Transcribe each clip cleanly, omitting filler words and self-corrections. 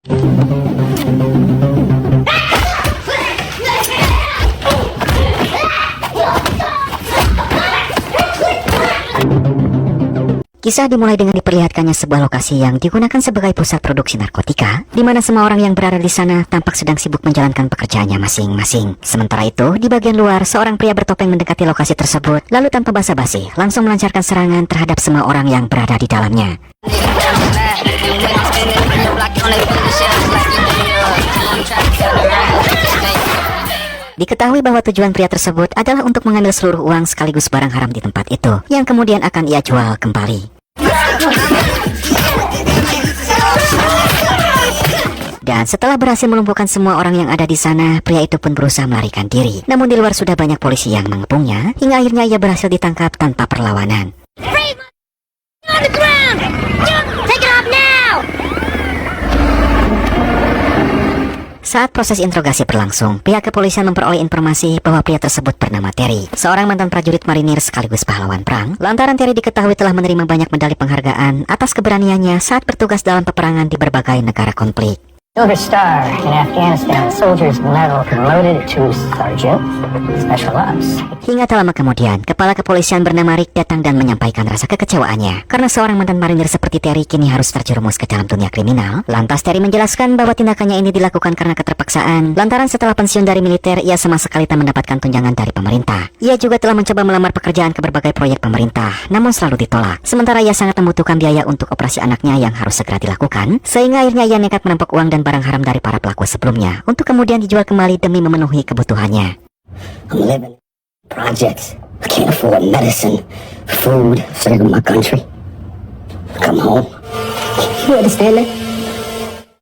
Kisah dimulai dengan diperlihatkannya sebuah lokasi yang digunakan sebagai pusat produksi narkotika, di mana semua orang yang berada di sana tampak sedang sibuk menjalankan pekerjaannya masing-masing. Sementara itu, di bagian luar, seorang pria bertopeng mendekati lokasi tersebut, lalu tanpa basa-basi, langsung melancarkan serangan terhadap semua orang yang berada di dalamnya. Diketahui bahwa tujuan pria tersebut adalah untuk mengambil seluruh uang sekaligus barang haram di tempat itu, yang kemudian akan ia jual kembali. Dan setelah berhasil melumpuhkan semua orang yang ada di sana, pria itu pun berusaha melarikan diri. Namun di luar sudah banyak polisi yang mengepungnya, hingga akhirnya ia berhasil ditangkap tanpa perlawanan. Saat proses interogasi berlangsung, pihak kepolisian memperoleh informasi bahwa pria tersebut bernama Terry, seorang mantan prajurit marinir sekaligus pahlawan perang. Lantaran Terry diketahui telah menerima banyak medali penghargaan atas keberaniannya saat bertugas dalam peperangan di berbagai negara konflik. Silver Star in Afghanistan, Soldier's Medal promoted to Sergeant Special Ops. Hingga tak lama kemudian, kepala kepolisian bernama Rick datang dan menyampaikan rasa kekecewaannya karena seorang mantan marinir seperti Terry kini harus terjerumus ke dalam dunia kriminal. Lantas Terry menjelaskan bahwa tindakannya ini dilakukan karena keterpaksaan, lantaran setelah pensiun dari militer ia sama sekali tak mendapatkan tunjangan dari pemerintah. Ia juga telah mencoba melamar pekerjaan ke berbagai proyek pemerintah, namun selalu ditolak. Sementara ia sangat membutuhkan biaya untuk operasi anaknya yang harus segera dilakukan, sehingga akhirnya ia nekat merampok uang dan barang haram dari para pelaku sebelumnya untuk kemudian dijual kembali demi memenuhi kebutuhannya. I'm living projects. I can't afford medicine, food, serve my country. Come home. You understand that?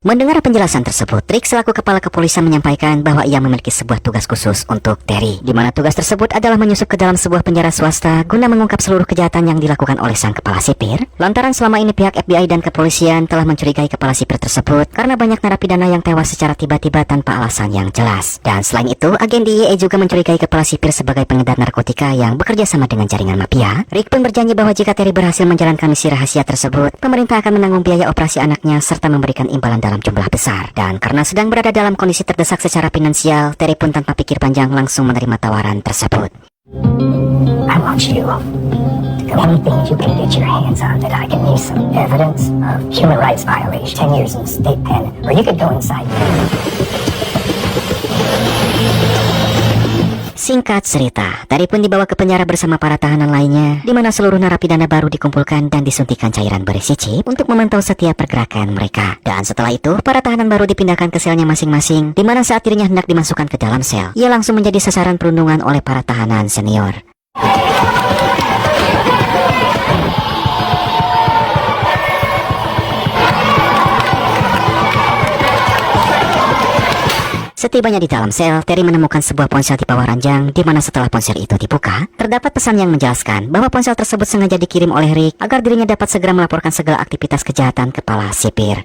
Mendengar penjelasan tersebut, Rick selaku kepala kepolisian menyampaikan bahwa ia memiliki sebuah tugas khusus untuk Terry, di mana tugas tersebut adalah menyusup ke dalam sebuah penjara swasta guna mengungkap seluruh kejahatan yang dilakukan oleh sang kepala sipir. Lantaran selama ini pihak FBI dan kepolisian telah mencurigai kepala sipir tersebut karena banyak narapidana yang tewas secara tiba-tiba tanpa alasan yang jelas. Dan selain itu, agen DEA juga mencurigai kepala sipir sebagai pengedar narkotika yang bekerja sama dengan jaringan mafia. Rick pun berjanji bahwa jika Terry berhasil menjalankan misi rahasia tersebut, pemerintah akan menanggung biaya operasi anaknya serta memberikan imbalan dalam jumlah besar. Dan karena sedang berada dalam kondisi terdesak secara finansial, Terry pun tanpa pikir panjang langsung menerima tawaran tersebut. I want you to do anything you can get your hands on that I can use some evidence of human rights violation. 10 years in state pen, or you could go inside. Singkat cerita, Terry pun dibawa ke penjara bersama para tahanan lainnya, di mana seluruh narapidana baru dikumpulkan dan disuntikan cairan berisi chip untuk memantau setiap pergerakan mereka. Dan setelah itu, para tahanan baru dipindahkan ke selnya masing-masing, di mana saat dirinya hendak dimasukkan ke dalam sel, ia langsung menjadi sasaran perundungan oleh para tahanan senior. Setibanya di dalam sel, Terry menemukan sebuah ponsel di bawah ranjang, di mana setelah ponsel itu dibuka, terdapat pesan yang menjelaskan bahwa ponsel tersebut sengaja dikirim oleh Rick agar dirinya dapat segera melaporkan segala aktivitas kejahatan kepala sipir.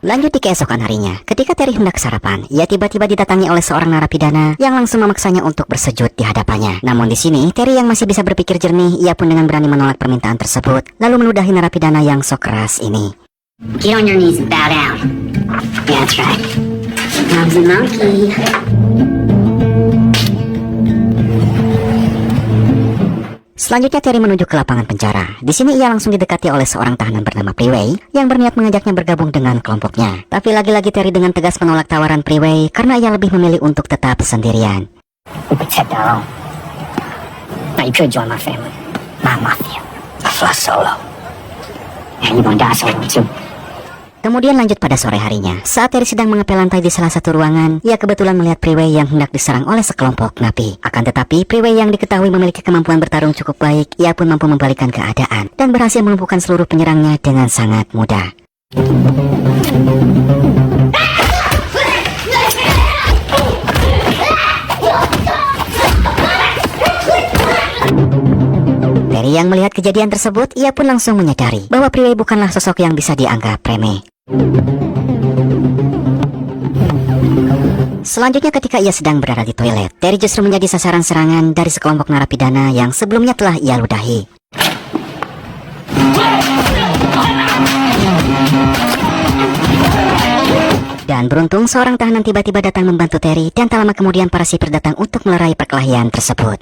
Lanjut di keesokan harinya, ketika Terry hendak sarapan, ia tiba-tiba didatangi oleh seorang narapidana yang langsung memaksanya untuk bersujud di hadapannya. Namun di sini, Terry yang masih bisa berpikir jernih, ia pun dengan berani menolak permintaan tersebut, lalu meludahi narapidana yang sok keras ini. Get on your knees and bow down. Yeah, that's right. Mom's a monkey. Selanjutnya Terry menuju ke lapangan penjara. Di sini ia langsung didekati oleh seorang tahanan bernama Freeway yang berniat mengajaknya bergabung dengan kelompoknya. Tapi lagi-lagi Terry dengan tegas menolak tawaran Freeway karena ia lebih memilih untuk tetap sendirian. We protect our own. Now you could join my family, my mafia. I fly solo. And you're gonna die solo too. Kemudian lanjut pada sore harinya, saat Terry sedang mengepel lantai di salah satu ruangan, ia kebetulan melihat Freeway yang hendak diserang oleh sekelompok napi. Akan tetapi, Freeway yang diketahui memiliki kemampuan bertarung cukup baik, ia pun mampu membalikkan keadaan dan berhasil melumpuhkan seluruh penyerangnya dengan sangat mudah. Terry yang melihat kejadian tersebut, ia pun langsung menyadari bahwa Freeway bukanlah sosok yang bisa dianggap remeh. Selanjutnya ketika ia sedang berada di toilet, Terry justru menjadi sasaran serangan dari sekelompok narapidana yang sebelumnya telah ia ludahi. Dan beruntung seorang tahanan tiba-tiba datang membantu Terry dan tak lama kemudian para sipir datang untuk melerai perkelahian tersebut.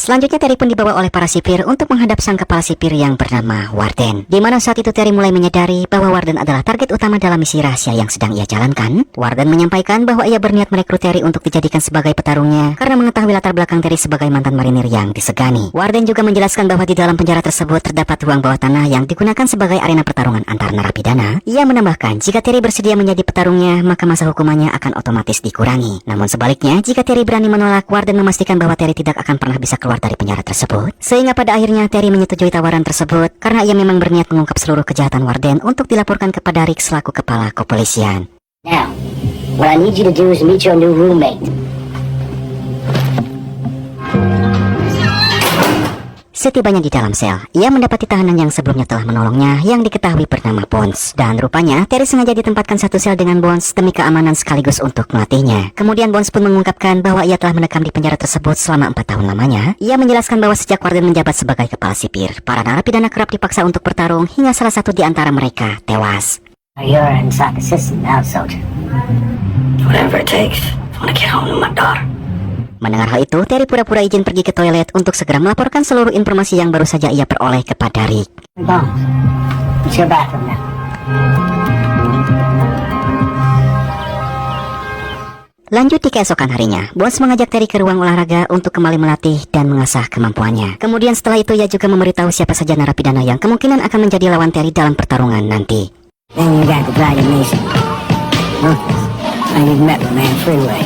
Selanjutnya Terry pun dibawa oleh para sipir untuk menghadap sang kepala sipir yang bernama Warden. Di mana saat itu Terry mulai menyadari bahwa Warden adalah target utama dalam misi rahasia yang sedang ia jalankan. Warden menyampaikan bahwa ia berniat merekrut Terry untuk dijadikan sebagai petarungnya karena mengetahui latar belakang Terry sebagai mantan marinir yang disegani. Warden juga menjelaskan bahwa di dalam penjara tersebut terdapat ruang bawah tanah yang digunakan sebagai arena pertarungan antar narapidana. Ia menambahkan jika Terry bersedia menjadi petarungnya, maka masa hukumannya akan otomatis dikurangi. Namun sebaliknya, jika Terry berani menolak, Warden memastikan bahwa Terry tidak akan pernah bisa keluar dari penjara tersebut. Sehingga pada akhirnya Terry menyetujui tawaran tersebut karena ia memang berniat mengungkap seluruh kejahatan Warden untuk dilaporkan kepada Rick selaku kepala kepolisian. Now, what I need you to do is meet your new roommate. Setibanya di dalam sel, ia mendapati tahanan yang sebelumnya telah menolongnya yang diketahui bernama Bones. Dan rupanya Terry sengaja ditempatkan satu sel dengan Bones demi keamanan sekaligus untuk melatihnya. Kemudian Bones pun mengungkapkan bahwa ia telah mendekam di penjara tersebut selama 4 tahun lamanya. Ia menjelaskan bahwa sejak Warden menjabat sebagai kepala sipir, para narapidana kerap dipaksa untuk bertarung hingga salah satu di antara mereka tewas. You're an inside assistant now, soldier. Whatever it takes. I want to get home to my daughter. Mendengar hal itu, Terry pura-pura izin pergi ke toilet untuk segera melaporkan seluruh informasi yang baru saja ia peroleh kepada Rick. Bones, it's your bathroom now. Lanjut di keesokan harinya, Bones mengajak Terry ke ruang olahraga untuk kembali melatih dan mengasah kemampuannya. Kemudian setelah itu ia juga memberitahu siapa saja narapidana yang kemungkinan akan menjadi lawan Terry dalam pertarungan nanti. Then you got the Dragon Nation. Ruthless. And you've met the man Freeway.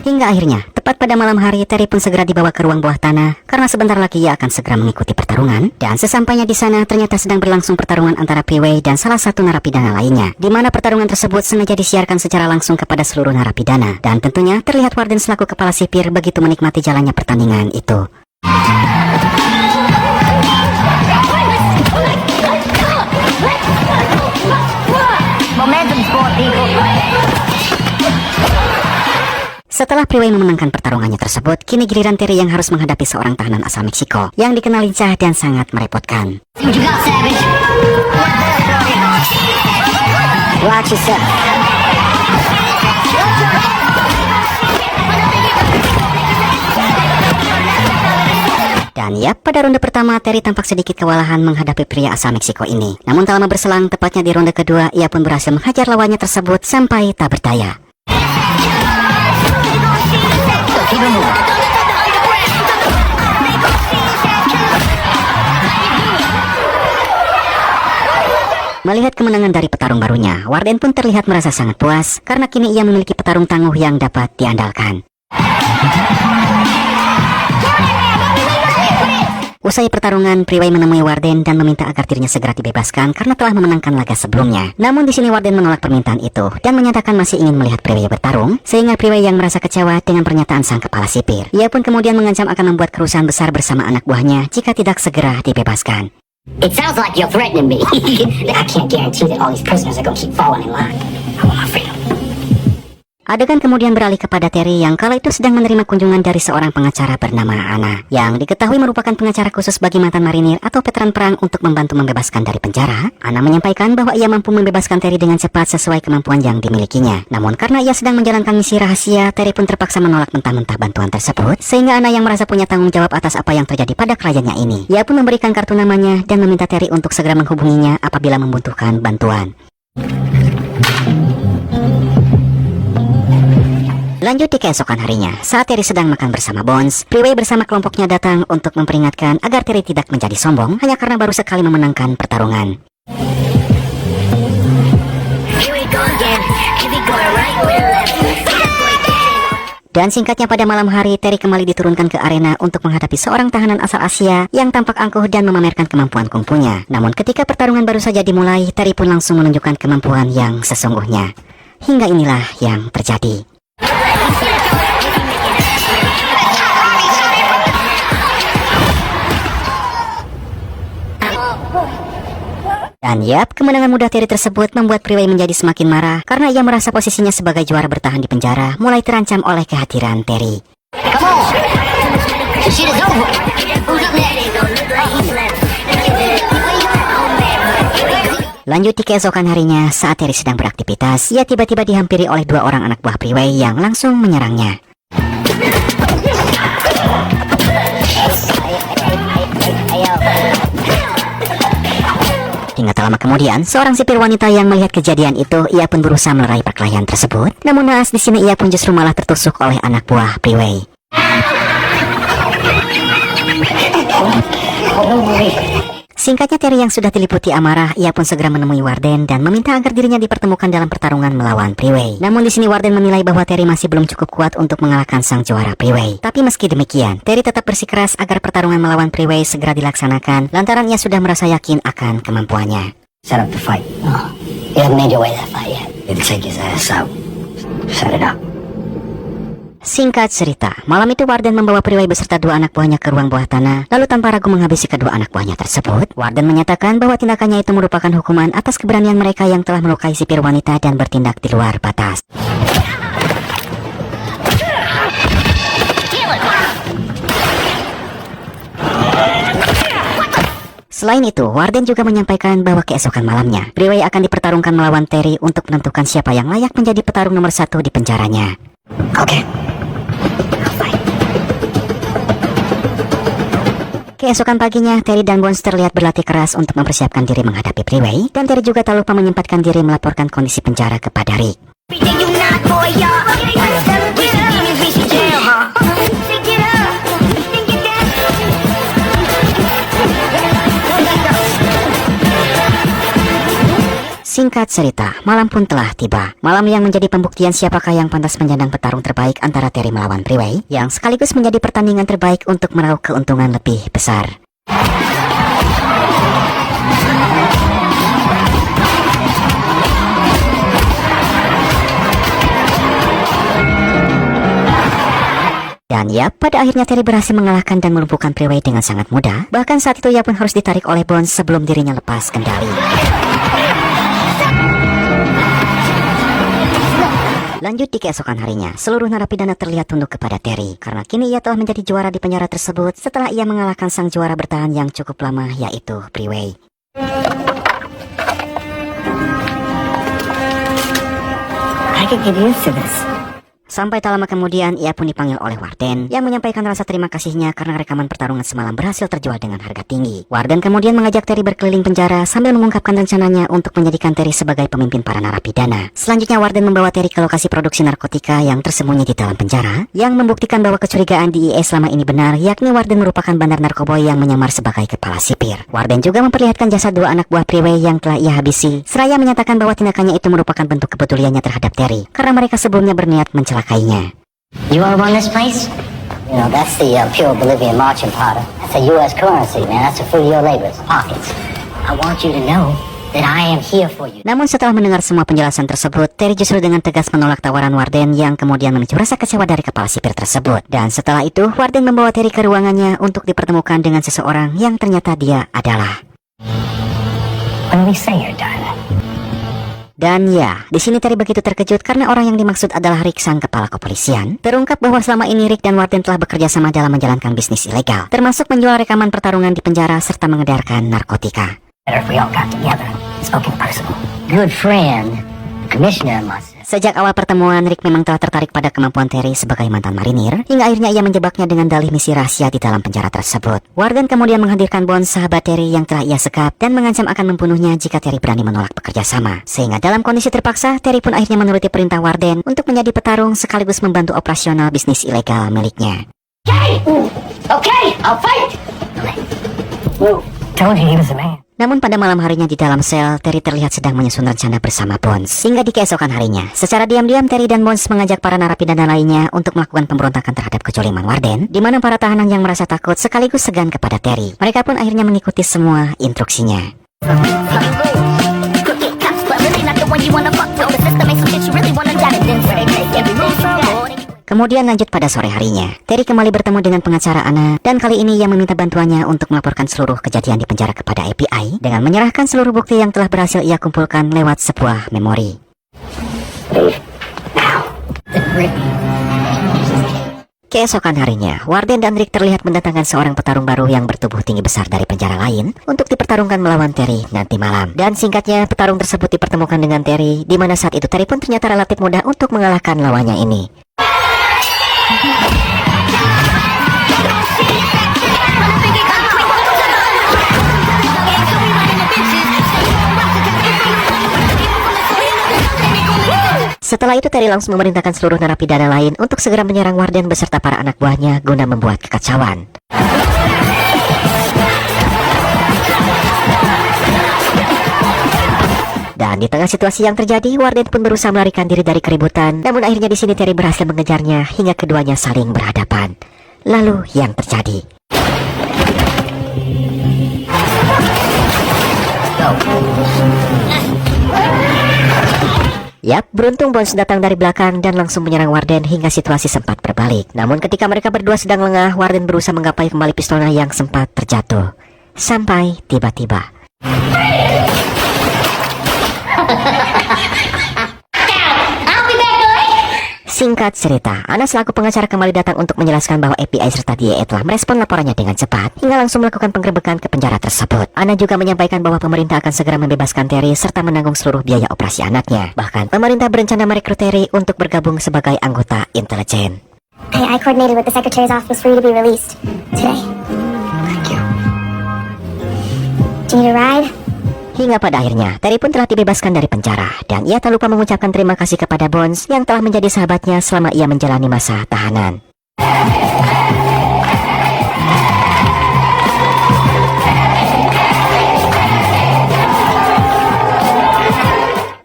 Hingga akhirnya, tepat pada malam hari, Terry pun segera dibawa ke ruang bawah tanah karena sebentar lagi ia akan segera mengikuti pertarungan. Dan sesampainya di sana, ternyata sedang berlangsung pertarungan antara Freeway dan salah satu narapidana lainnya, di mana pertarungan tersebut sengaja disiarkan secara langsung kepada seluruh narapidana. Dan tentunya terlihat Warden selaku kepala sipir begitu menikmati jalannya pertandingan itu. Momentum sport, people. Setelah Freeway memenangkan pertarungannya tersebut, kini giliran Terry yang harus menghadapi seorang tahanan asal Meksiko yang dikenal lincah dan sangat merepotkan. What you got, Savage? Watch yourself. Dan ya, pada ronde pertama Terry tampak sedikit kewalahan menghadapi pria asal Meksiko ini. Namun tak lama berselang, tepatnya di ronde kedua, ia pun berhasil menghajar lawannya tersebut sampai tak berdaya. Melihat kemenangan dari petarung barunya, Warden pun terlihat merasa sangat puas karena kini ia memiliki petarung tangguh yang dapat diandalkan. Usai pertarungan, Freeway menemui Warden dan meminta agar dirinya segera dibebaskan karena telah memenangkan laga sebelumnya. Namun di sini Warden menolak permintaan itu dan menyatakan masih ingin melihat Freeway bertarung, sehingga Freeway yang merasa kecewa dengan pernyataan sang kepala sipir. Ia pun kemudian mengancam akan membuat kerusuhan besar bersama anak buahnya jika tidak segera dibebaskan. It sounds like you're threatening me. I can't guarantee that all these prisoners are going to keep falling in line. I want my freedom. Adegan kemudian beralih kepada Terry yang kala itu sedang menerima kunjungan dari seorang pengacara bernama Anna, yang diketahui merupakan pengacara khusus bagi mantan marinir atau veteran perang untuk membantu membebaskan dari penjara. Anna menyampaikan bahwa ia mampu membebaskan Terry dengan cepat sesuai kemampuan yang dimilikinya. Namun karena ia sedang menjalankan misi rahasia, Terry pun terpaksa menolak mentah-mentah bantuan tersebut, sehingga Anna yang merasa punya tanggung jawab atas apa yang terjadi pada kliennya ini. Ia pun memberikan kartu namanya dan meminta Terry untuk segera menghubunginya apabila membutuhkan bantuan. Lanjut di keesokan harinya, saat Terry sedang makan bersama Bones, Freeway bersama kelompoknya datang untuk memperingatkan agar Terry tidak menjadi sombong hanya karena baru sekali memenangkan pertarungan. Dan singkatnya pada malam hari, Terry kembali diturunkan ke arena untuk menghadapi seorang tahanan asal Asia yang tampak angkuh dan memamerkan kemampuan kungfunya. Namun ketika pertarungan baru saja dimulai, Terry pun langsung menunjukkan kemampuan yang sesungguhnya. Hingga inilah yang terjadi. Dan yap, kemenangan mudah Terry tersebut membuat Priway menjadi semakin marah karena ia merasa posisinya sebagai juara bertahan di penjara mulai terancam oleh kehadiran Terry. Come on. The shit is over. Who's up next? Lanjut di keesokan harinya, saat Terry sedang beraktivitas, ia tiba-tiba dihampiri oleh dua orang anak buah Priway yang langsung menyerangnya. Hingga tak lama kemudian, seorang sipir wanita yang melihat kejadian itu, ia pun berusaha melerai perkelahian tersebut. Namun naas di sini ia pun justru malah tertusuk oleh anak buah Priway. Singkatnya, Terry yang sudah diliputi amarah, ia pun segera menemui Warden dan meminta agar dirinya dipertemukan dalam pertarungan melawan Priway. Namun di sini Warden menilai bahwa Terry masih belum cukup kuat untuk mengalahkan sang juara Priway. Tapi meski demikian, Terry tetap bersikeras agar pertarungan melawan Priway segera dilaksanakan lantaran ia sudah merasa yakin akan kemampuannya. Set up the fight. No, you haven't made your way to that fight yet. It'll take his ass out. Set it up. Singkat cerita, malam itu Warden membawa Priway beserta dua anak buahnya ke ruang bawah tanah, lalu tanpa ragu menghabisi kedua anak buahnya tersebut. Warden menyatakan bahwa tindakannya itu merupakan hukuman atas keberanian mereka yang telah melukai sipir wanita dan bertindak di luar batas. Selain itu, Warden juga menyampaikan bahwa keesokan malamnya, Priway akan dipertarungkan melawan Terry untuk menentukan siapa yang layak menjadi petarung nomor 1 di penjaranya. Okay. Keesokan paginya, Terry dan Bones terlihat berlatih keras untuk mempersiapkan diri menghadapi Priway, dan Terry juga tak lupa menyempatkan diri melaporkan kondisi penjara kepada Rick. Singkat cerita, malam pun telah tiba. Malam yang menjadi pembuktian siapakah yang pantas menyandang petarung terbaik antara Terry melawan Priway, yang sekaligus menjadi pertandingan terbaik untuk meraup keuntungan lebih besar. Dan ya, pada akhirnya Terry berhasil mengalahkan dan melumpuhkan Priway dengan sangat mudah. Bahkan saat itu ia pun harus ditarik oleh Bones sebelum dirinya lepas kendali. Lanjut di keesokan harinya, seluruh narapidana terlihat tunduk kepada Terry karena kini ia telah menjadi juara di penjara tersebut setelah ia mengalahkan sang juara bertahan yang cukup lama, yaitu Priway. I could get used to this. Sampai tak lama kemudian, ia pun dipanggil oleh Warden yang menyampaikan rasa terima kasihnya karena rekaman pertarungan semalam berhasil terjual dengan harga tinggi. Warden kemudian mengajak Terry berkeliling penjara sambil mengungkapkan rencananya untuk menjadikan Terry sebagai pemimpin para narapidana. Selanjutnya, Warden membawa Terry ke lokasi produksi narkotika yang tersembunyi di dalam penjara, yang membuktikan bahwa kecurigaan DEA selama ini benar, yakni Warden merupakan bandar narkoboy yang menyamar sebagai kepala sipir. Warden juga memperlihatkan jasad dua anak buah Priway yang telah ia habisi, seraya menyatakan bahwa tindakannya itu merupakan bentuk kepeduliannya terhadap Terry karena mereka sebelumnya berniat mencelakainya. You wanna run this place? You know, that's the pure Bolivian marching powder. That's a U.S. currency, man. That's the fruit of your labors, pockets. I want you to know that I am here for you. Namun setelah mendengar semua penjelasan tersebut, Terry justru dengan tegas menolak tawaran Warden yang kemudian memicu rasa kecewa dari kepala sipir tersebut. Dan setelah itu, Warden membawa Terry ke ruangannya untuk dipertemukan dengan seseorang yang ternyata dia adalah. When we say you're done. Dan ya, di sini Terry begitu terkejut karena orang yang dimaksud adalah Rick, sang kepala kepolisian. Terungkap bahwa selama ini Rick dan Warden telah bekerja sama dalam menjalankan bisnis ilegal, termasuk menjual rekaman pertarungan di penjara serta mengedarkan narkotika. Better if we all got together, spoken personal. Good friend, Commissioner must. Sejak awal pertemuan, Rick memang telah tertarik pada kemampuan Terry sebagai mantan marinir, hingga akhirnya ia menjebaknya dengan dalih misi rahasia di dalam penjara tersebut. Warden kemudian menghadirkan Bones, sahabat Terry yang telah ia sekap, dan mengancam akan membunuhnya jika Terry berani menolak bekerja sama. Sehingga dalam kondisi terpaksa, Terry pun akhirnya menuruti perintah Warden untuk menjadi petarung sekaligus membantu operasional bisnis ilegal miliknya. Okay, I'll fight. Told you he was a man. Namun pada malam harinya di dalam sel, Terry terlihat sedang menyusun rencana bersama Bones. Hingga di keesokan harinya, secara diam-diam Terry dan Bones mengajak para narapidana lainnya untuk melakukan pemberontakan terhadap kejoliman Warden, di mana para tahanan yang merasa takut sekaligus segan kepada Terry. Mereka pun akhirnya mengikuti semua instruksinya. Kemudian lanjut pada sore harinya, Terry kembali bertemu dengan pengacara Anna, dan kali ini ia meminta bantuannya untuk melaporkan seluruh kejadian di penjara kepada FBI dengan menyerahkan seluruh bukti yang telah berhasil ia kumpulkan lewat sebuah memori. Keesokan harinya, Warden dan Rick terlihat mendatangkan seorang petarung baru yang bertubuh tinggi besar dari penjara lain untuk dipertarungkan melawan Terry nanti malam. Dan singkatnya, petarung tersebut dipertemukan dengan Terry, di mana saat itu Terry pun ternyata relatif mudah untuk mengalahkan lawannya ini. Setelah itu Terry langsung memerintahkan seluruh narapidana lain untuk segera menyerang Warden beserta para anak buahnya guna membuat kekacauan. Dan di tengah situasi yang terjadi, Warden pun berusaha melarikan diri dari keributan. Namun akhirnya di sini Terry berhasil mengejarnya hingga keduanya saling berhadapan. Lalu yang terjadi? Yap, beruntung Bones datang dari belakang dan langsung menyerang Warden hingga situasi sempat berbalik. Namun ketika mereka berdua sedang lengah, Warden berusaha menggapai kembali pistolnya yang sempat terjatuh. Sampai tiba-tiba singkat cerita, Anna selaku pengacara kembali datang untuk menjelaskan bahwa FBI serta DEA telah merespon laporannya dengan cepat hingga langsung melakukan penggerebekan ke penjara tersebut. Anna juga menyampaikan bahwa pemerintah akan segera membebaskan Terry serta menanggung seluruh biaya operasi anaknya. Bahkan pemerintah berencana merekrut Terry untuk bergabung sebagai anggota intelijen. I coordinated with the secretary's office for you to be released today. Thank you. Do you need a ride? Hingga pada akhirnya, Terry pun telah dibebaskan dari penjara, dan ia tak lupa mengucapkan terima kasih kepada Bones yang telah menjadi sahabatnya selama ia menjalani masa tahanan.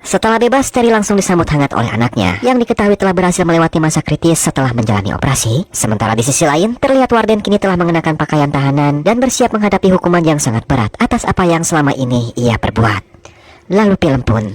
Setelah bebas, Terry langsung disambut hangat oleh anaknya, yang diketahui telah berhasil melewati masa kritis setelah menjalani operasi. Sementara di sisi lain, terlihat Warden kini telah mengenakan pakaian tahanan dan bersiap menghadapi hukuman yang sangat berat atas apa yang selama ini ia perbuat. Lalu film pun